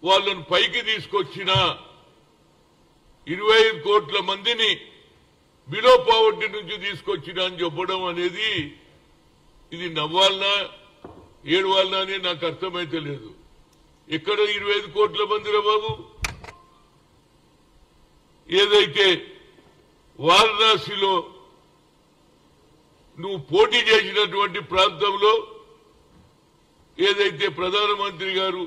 వాళ్ళను పైకి తీసుకొచ్చిన 25 కోట్ల మందిని బిలో పావర్టీ నుంచి తీసుకొచ్చిన అని చెప్పడం అనేది ఇది నవ్వాలనా ఏడవాలనా అని నాకు అర్థమైతే లేదు. ఎక్కడ 25 కోట్ల మందిరా బాబు? ఏదైతే వారణాసిలో నువ్వు పోటీ చేసినటువంటి ప్రాంతంలో ఏదైతే ప్రధానమంత్రి గారు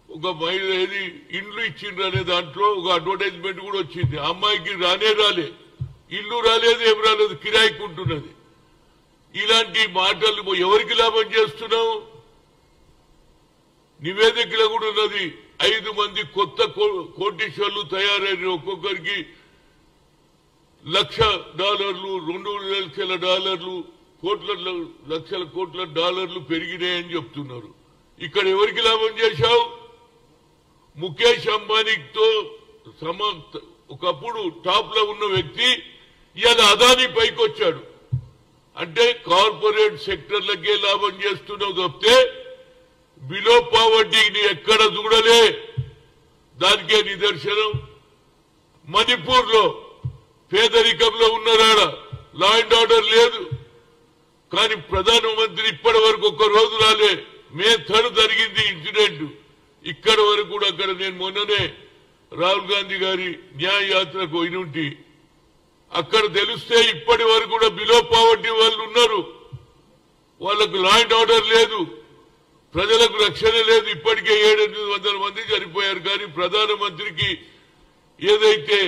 ఒక మహిళ ఏది ఇండ్లు ఇచ్చిండ్రు అనే దాంట్లో ఒక అడ్వర్టైజ్మెంట్ కూడా వచ్చింది. ఆ అమ్మాయికి రాలే, ఇల్లు రాలేదు, ఏం రాలేదు, కిరాయికుంటున్నది. ఇలాంటి మాటలు ఎవరికి లాభం చేస్తున్నావు? నివేదికలో కూడా ఉన్నది. 5 మంది కొత్త కోటీశ్వర్లు తయారైన ఒక్కొక్కరికి $1,00,000 $2,00,000 లక్షల కోట్ల డాలర్లు పెరిగినాయని చెప్తున్నారు. ఇక్కడ ఎవరికి లాభం చేశావు? ముఖేష్ అంబానీతో ఒకప్పుడు టాప్ లో ఉన్న వ్యక్తి ఇవాళ అదానీ పైకి వచ్చాడు. అంటే కార్పొరేట్ సెక్టర్లకే లాభం చేస్తున్నావు తప్పితే బిలో పావర్టీని ఎక్కడ చూడలే. దానికే నిదర్శనం మణిపూర్ లో పేదరికంలో ఉన్నారాడ, లా అండ్ ఆర్డర్ లేదు. కానీ ప్రధానమంత్రి ఇప్పటి వరకు ఒక్క రోజు రాలే. మే 3 జరిగింది ఇన్సిడెంట్. ఇక్కడ వరకు కూడా అక్కడ నేను మొన్ననే రాహుల్ గాంధీ గారి న్యాయ యాత్రకు పోయినుంటి. అక్కడ తెలిస్తే ఇప్పటి వరకు కూడా బిలో పావర్టీ వాళ్ళు ఉన్నారు. వాళ్లకు లా అండ్ ఆర్డర్ లేదు, ప్రజలకు రక్షణ లేదు. ఇప్పటికే 700-800 మంది చనిపోయారు. కానీ ప్రధానమంత్రికి ఏదైతే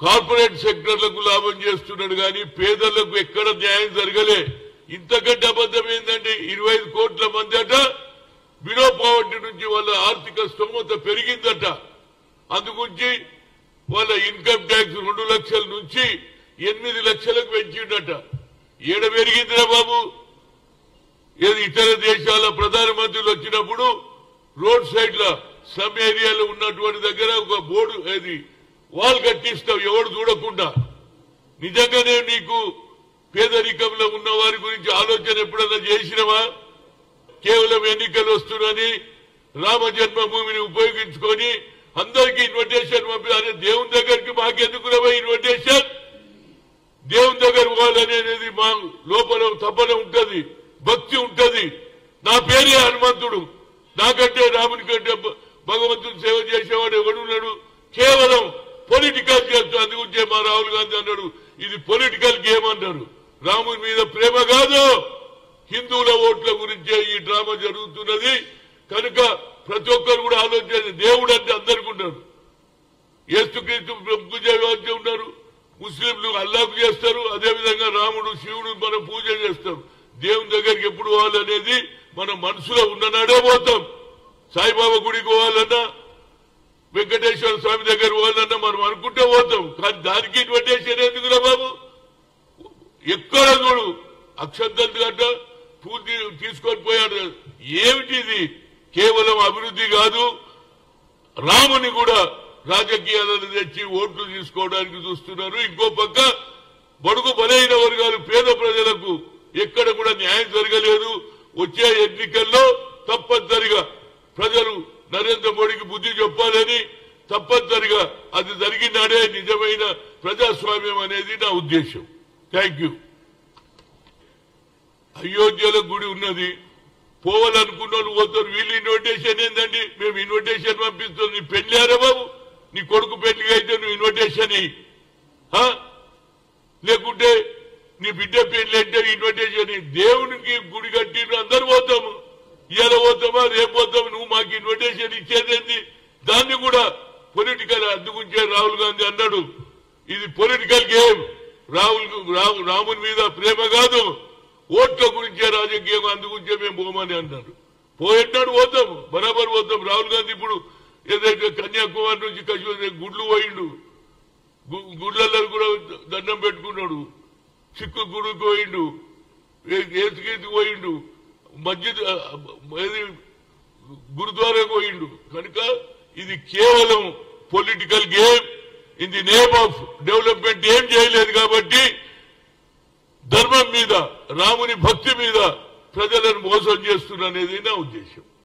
కార్పొరేట్ సెక్టర్లకు లాభం చేస్తున్నాడు కానీ పేదలకు ఎక్కడ న్యాయం జరగలే. ఇంతకంటే అబద్ధం ఏంటంటే 25 కోట్ల మంది అట బిలో పావర్టీ నుంచి వాళ్ళ ఆర్థిక స్తోమత పెరిగిందట. అందుగురించి వాళ్ళ ఇన్కమ్ ట్యాక్స్ 2 లక్షల నుంచి 8 లక్షలకు పెంచిండట. ఏడ పెరిగిందిరా బాబు? ఏది ఇతర దేశాల ప్రధానమంత్రులు వచ్చినప్పుడు రోడ్ సైడ్ లా సమ్ ఏరియాలో ఉన్నటువంటి దగ్గర ఒక బోర్డు ఏది వాల్ కట్టిస్తావు ఎవడు చూడకుండా. నిజంగానే నీకు పేదరికంలో ఉన్న వారి గురించి ఆలోచన ఎప్పుడన్నా చేసినవా? కేవలం ఎన్నికలు వస్తున్నాయని రామ జన్మభూమిని ఉపయోగించుకొని అందరికీ ఇన్విటేషన్ పంపించాలి. దేవుని దగ్గరికి మాకెందుకు రావా ఇన్విటేషన్? దేవుని దగ్గర పోవాలనేది మా లోపల తపన ఉంటది, భక్తి ఉంటది. నా పేరే హనుమంతుడు, నాకంటే రాముని కంటే భగవంతుని సేవ చేసేవాడు ఎవడున్నాడు? కేవలం పొలిటికల్ చేస్తూ. అందుగురించే మా రాహుల్ గాంధీ అన్నాడు ఇది పొలిటికల్ గేమ్ అన్నారు. రాముని మీద ప్రేమ కాదు, హిందువుల ఓట్ల గురించే ఈ డ్రామా జరుగుతున్నది. కనుక ప్రతి ఒక్కరు కూడా ఆలోచించారు. దేవుడు అంటే అందరికీ ఉన్నారు. యేసుక్రీస్తు పూజ ఉన్నారు, ముస్లింలు అల్లాకు చేస్తారు, అదేవిధంగా రాముడు శివుడు మనం పూజ చేస్తాం. దేవుని దగ్గరికి ఎప్పుడు పోవాలనేది మన మనసులో ఉన్ననాడే పోతాం. సాయిబాబా గుడికి పోవాలన్నా, వెంకటేశ్వర స్వామి దగ్గర పోవాలన్నా మనం అనుకుంటే పోతాం. కానీ దానికి ఇన్విటేషన్ ఎందుకురా బాబు? ఎక్కడ చూడు అక్షంతలు గట్ట పూర్తి తీసుకొని పోయాడు. ఏమిటిది? కేవలం అభివృద్ధి కాదు, రాముని కూడా రాజకీయాలను తెచ్చి ఓట్లు తీసుకోవడానికి చూస్తున్నారు. ఇంకో పక్క బడుగు బలైన వర్గాలు పేద ప్రజలకు ఎక్కడ కూడా న్యాయం జరగలేదు. వచ్చే ఎన్నికల్లో తప్పనిసరిగా ప్రజలు నరేంద్ర మోడీకి బుద్ధి చెప్పాలని, తప్పనిసరిగా అది జరిగినాడే నిజమైన ప్రజాస్వామ్యం అనేది నా ఉద్దేశం. Thank you. అయోధ్యలో గుడి ఉన్నది, పోవాలనుకున్న వాళ్ళు పోతారు. వీళ్ళు ఇన్విటేషన్ ఏందండి? మేము ఇన్విటేషన్ పంపిస్తాం. నీ పెళ్లియారా బాబు? నీ కొడుకు పెళ్లిగా అయితే నువ్వు ఇన్విటేషన్ లేకుంటే నీ బిడ్డ పెళ్లి అంటే ఇన్విటేషన్. దేవునికి గుడి కట్టిన అందరు పోతాము. ఇవాళ పోతామా రేపు పోతాము. నువ్వు మాకు ఇన్విటేషన్ ఇచ్చేదేంది? దాన్ని కూడా పొలిటికల్. అందుగుంచే రాహుల్ గాంధీ అన్నాడు ఇది పొలిటికల్ గేమ్. రాముని మీద ప్రేమ కాదు, ఓట్ల గురించే రాజకీయం. అందుగురించే మేము పోమని అన్నాడు. పోయేటాడు పోతాము, బరాబర్ పోతాం. రాహుల్ గాంధీ ఇప్పుడు ఏదైతే కన్యాకుమారి నుంచి కశ్మీర్ గుడ్లు పోయిండు, గుడ్లలో కూడా దండం పెట్టుకున్నాడు. సిక్కు గుడికి పోయిండు, ఏసుకీతికి పోయిండు, మస్జిద్ గురుద్వారాకు పోయిండు. కనుక ఇది కేవలం political game. In the name of development ఏం చేయలేదు. కాబట్టి ధర్మం మీద, రాముని భక్తి మీద ప్రజలను మోసం చేస్తున్ననేది నా ఉద్దేశం.